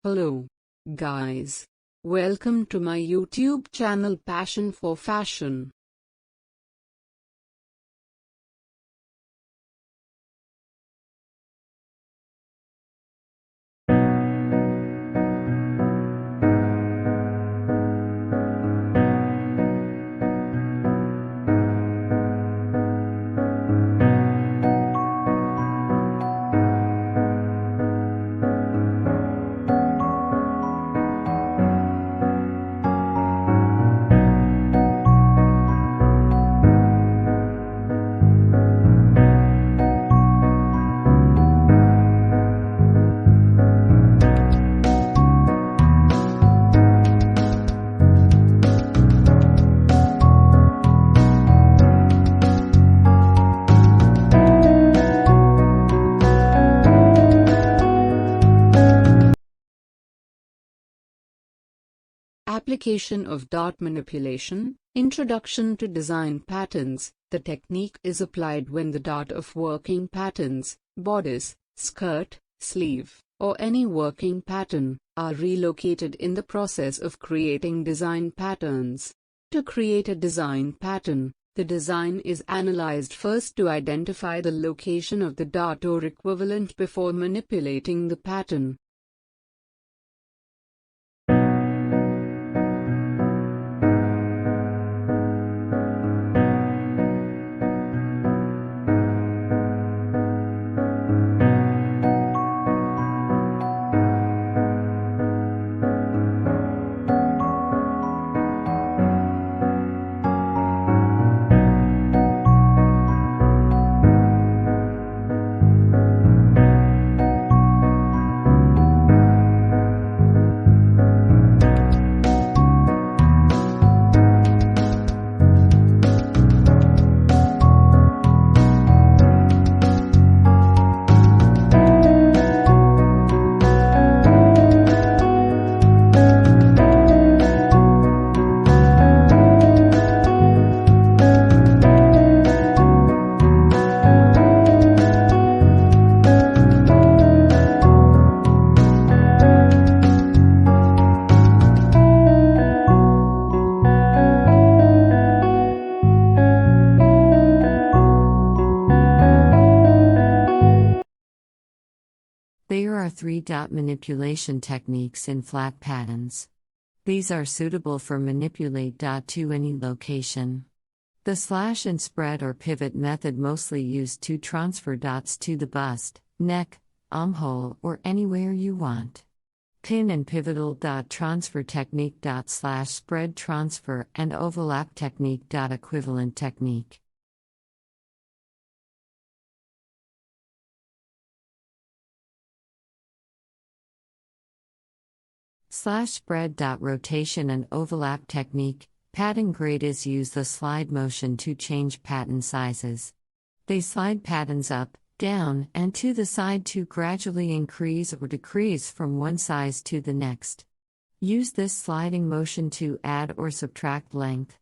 Hello, guys. Welcome to my YouTube channel Passion for Fashion. Application of dot manipulation. Introduction to design patterns. The technique is applied when the dot of working patterns, bodice, skirt, sleeve, or any working pattern, are relocated in the process of creating design patterns. To create a design pattern, the design is analyzed first to identify the location of the dot or equivalent before manipulating the pattern. There are 3 dot manipulation techniques in flat patterns. These are suitable for manipulate dot to any location. The slash and spread or pivot method mostly used to transfer dots to the bust, neck, armhole, or anywhere you want. Pin and pivotal dot transfer technique dot slash spread transfer and overlap technique dot equivalent technique. Slash spread dot rotation and overlap technique. Pattern graders use the slide motion to change pattern sizes. They slide patterns up, down, and to the side to gradually increase or decrease from one size to the next. Use this sliding motion to add or subtract length.